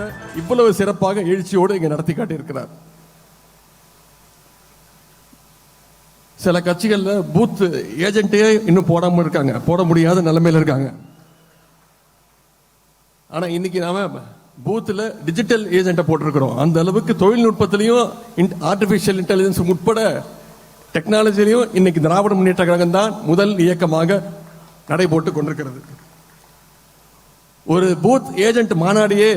போராட்டத்தை இவ்வளவு சிறப்பாக எழுச்சியோடு இங்க நடத்தி காட்டியிருக்கிறார். சில கட்சிகள்ல பூத் ஏஜென்ட்டே இன்னும் போடாம இருக்காங்க, போட முடியாத நிலைமையில இருக்காங்க. ஆனா இன்னைக்கு நாம பூத்துல டிஜிட்டல் ஏஜென்ட்டை போட்டிருக்கிறோம். அந்த அளவுக்கு தொழில்நுட்பத்திலையும் ஆர்டிபிஷியல் இன்டெலிஜென்ஸ் உட்பட டெக்னாலஜிலையும் இன்னைக்கு திராவிட முன்னேற்ற கழகம் தான் முதல் இயக்கமாக நடைபோட்டு கொண்டிருக்கிறது. ஒரு பூத் ஏஜென்ட் மாநாடையே,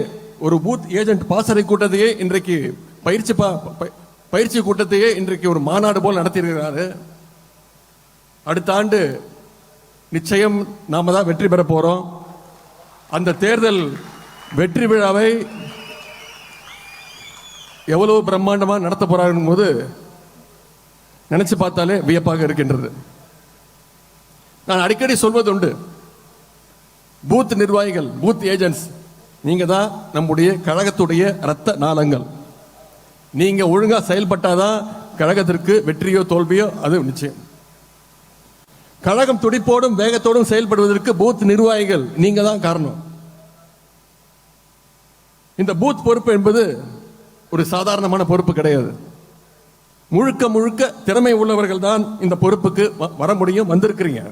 ஒரு பூத் ஏஜென்ட் பாசறை கூட்டத்தையே இன்றைக்கு பயிற்சி கூட்டத்தையே இன்றைக்கு ஒரு மாநாடு போல் நடத்தியிருக்கிறாரு. அடுத்த ஆண்டு நிச்சயம் நாம தான் வெற்றி பெற போறோம். அந்த தேர்தல் வெற்றி விழாவை எவ்வளவு பிரம்மாண்டமா நடத்த போறாங்க போது நினைச்சு பார்த்தாலே வியப்பாக இருக்கின்றது. நான் அடிக்கடி சொல்வது உண்டு, பூத் நிர்வாகிகள், பூத் ஏஜென்ட்ஸ், நீங்க தான் நம்முடைய கழகத்துடைய இரத்த நாளங்கள். நீங்க ஒழுங்கா செயல்பட்டாதான் கழகத்திற்கு வெற்றியோ தோல்வியோ அது நிச்சயம். கழகம் துடிப்போடும் வேகத்தோடும் செயல்படுவதற்கு பூத் நிர்வாகிகள் நீங்க தான் காரணம். இந்த பூத் பொறுப்பு என்பது ஒரு சாதாரணமான பொறுப்பு கிடையாது. முழுக்க முழுக்க திறமை உள்ளவர்கள் தான் இந்த பொறுப்புக்கு வர முடியும், வந்திருக்கிறீங்க.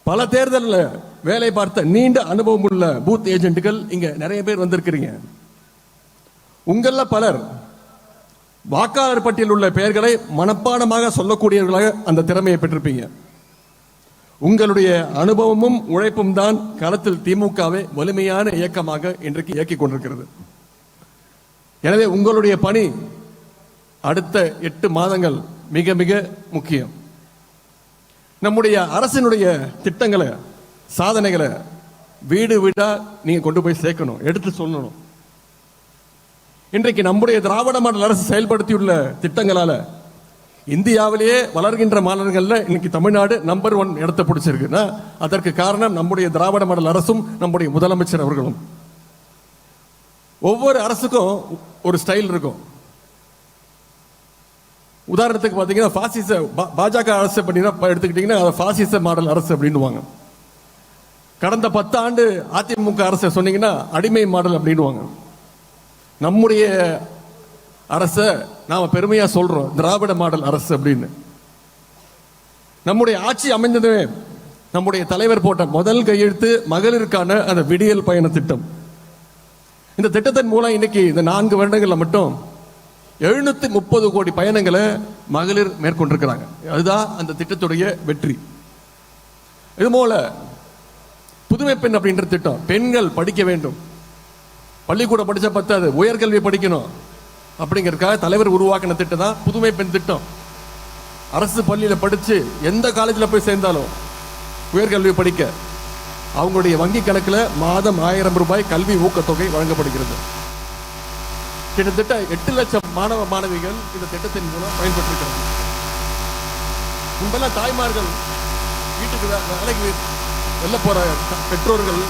பல தேர்தலில் வேலை பார்த்த நீண்ட அனுபவம் உள்ள பூத் ஏஜென்ட்டுகள் இங்க நிறைய பேர் வந்திருக்கிறீங்க. உங்கள பலர் வாக்காளர் பட்டியலில் உள்ள பெயர்களை மனப்பாடமாக சொல்லக்கூடியவர்களாக அந்த திறமையை பெற்றிருப்பீங்க. உங்களுடைய அனுபவமும் உழைப்பும் தான் களத்தில் திமுகவை வலிமையான இயக்கமாக இன்றைக்கு இயக்கிக் கொண்டிருக்கிறது. எனவே உங்களுடைய பணி அடுத்த 8 மாதங்கள் மிக மிக முக்கியம். நம்முடைய அரசினுடைய திட்டங்களை, சாதனைகளை வீடு வீடா நீங்க கொண்டு போய் சேர்க்கணும், எடுத்து சொல்லணும். இன்றைக்கு நம்முடைய திராவிட மாடல் அரசு செயல்படுத்தியுள்ள திட்டங்களால இந்தியாவிலேயே வளர்கின்ற மாநிலங்கள்ல இன்னைக்கு தமிழ்நாடு நம்பர் 1 இடத்தை பிடிச்சிருக்குன்னா அதற்கு காரணம் நம்முடைய திராவிட மாடல் அரசும் நம்முடைய முதலமைச்சர் அவர்களும். ஒவ்வொரு அரசுக்கும் ஒரு ஸ்டைல் இருக்கும். உதாரணத்துக்கு பாத்தீங்கன்னா பாசிச பாஜக அரசு எடுத்துக்கிட்டீங்கன்னா பாசிச மாடல் அரசு அப்படின்னுவாங்க. கடந்த 10 ஆண்டு அதிமுக அரசு சொன்னீங்கன்னா அடிமை மாடல் அப்படின்னுவாங்க. நம்முடைய அரச நாம பெருமையா சொல்றோம் திராவிட மாடல் அரசு அப்படின்னு. நம்முடைய ஆட்சி அமைந்ததுமே நம்முடைய தலைவர் போட்ட முதல் கையெழுத்து மகளிருக்கான அந்த விடியல் பயண திட்டம். இந்த திட்டத்தின் மூலம் இன்னைக்கு இந்த 4 வருடங்கள்ல மட்டும் 730 கோடி பயணங்களை மகளிர் மேற்கொண்டிருக்கிறாங்க. அதுதான் அந்த திட்டத்துடைய வெற்றி. இது போல புதுமை பெண் அப்படின்ற திட்டம், பெண்கள் படிக்க வேண்டும், பள்ளிக்கூடம் படிச்சா பத்தாது, உயர்கல்வி படிக்கணும் அப்படிங்கிறதுக்காக தலைவர் உருவாக்கின திட்டம் தான் புதுமை பெண் திட்டம். அரசு பள்ளியில படிச்சு எந்த காலேஜில் போய் சேர்ந்தாலும் உயர்கல்வி படிக்க அவங்களுடைய வங்கி கணக்கில் மாதம் 1000 ரூபாய் கல்வி ஊக்கத்தொகை வழங்கப்படுகிறது. கிட்டத்தட்ட 8 லட்சம் மாணவ மாணவிகள் இந்த திட்டத்தின் மூலம் பயன்பெற்றிருக்கிறாங்க. முன்பெல்லாம் தாய்மார்கள் வீட்டுக்கு வேலைக்கு வெளில போற பெற்றோர்கள்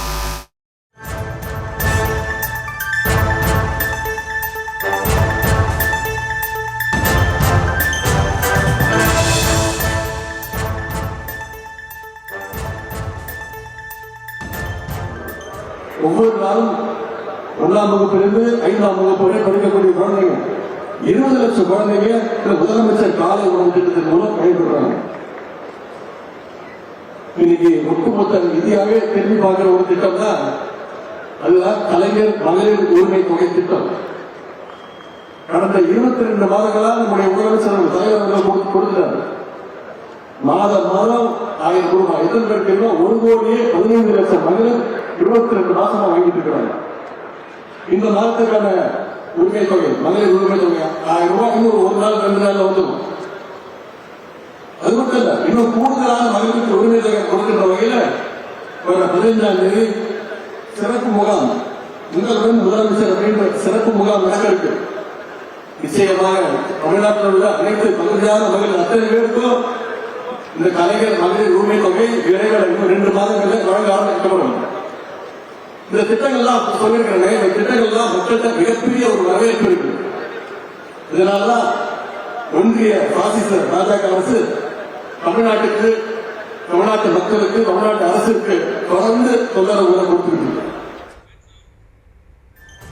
ஒவ்வொரு நாளும் 1ஆம் வகுப்பிலிருந்து 5ஆம் வகுப்பு வரை படிக்கக்கூடிய குழந்தைங்க 20 லட்சம் குழந்தைங்க முதலமைச்சர் காலை உணவு திட்டத்தின் மூலம் பயன்படுறாங்க. இன்னைக்கு ஒட்டுமொத்த இந்தியாவே திரும்பி பார்க்கிற ஒரு திட்டம் தான் அதுதான் கலைஞர் மகளிர் உரிமை தொகை திட்டம். கடந்த 22 மாதங்களாக நம்முடைய முதலமைச்சர் தலைவர் கொடுக்கிறார். மாதம் 1000 ரூபாய். எத்தனை பேருக்கு 1,15 லட்சம் மகளிர் 22 மாசமா வாங்கிட்டு இருக்கிறாங்க. இந்த மாதத்துக்கான உரிமை தொகை, மகளிர் உரிமை தொகை 1000 ரூபாய் இன்னும் 1 நாள் 2 நாள்ல வந்துடும். அது மட்டும் இல்ல, இன்னும் கூடுதலான மகளிருக்கு உரிமை தொகை கொடுக்கின்ற வகையில 15ஆம் தேதி சிறப்பு முகாம், உங்களுடன் முதலமைச்சர் அப்படின்ற சிறப்பு முகாம் நடக்க இருக்கு. நிச்சயமாக தமிழ்நாட்டில் உள்ள அனைத்து பகுதியான மகளிர் அத்தனை பேருக்கும் இந்த கலைஞர் மகளிர் உரிமை தொகை விரைவில் இன்னும் 2 மாதங்களில் வழங்க ஆரம்பிக்கப்படும். இந்த திட்டங்கள்லாம் சொல்லியிருக்கிறேன். இந்த திட்டங்கள்லாம் மக்கள்கிட்ட மிகப்பெரிய ஒரு வரவேற்பு இருக்கு. இதனாலதான் ஒன்றிய பாசிச பாஜக அரசு தமிழ்நாட்டுக்கு, தமிழ்நாட்டு மக்களுக்கு, தமிழ்நாட்டு அரசுக்கு தொடர்ந்து தொந்தரவு கொடுத்திருக்கு.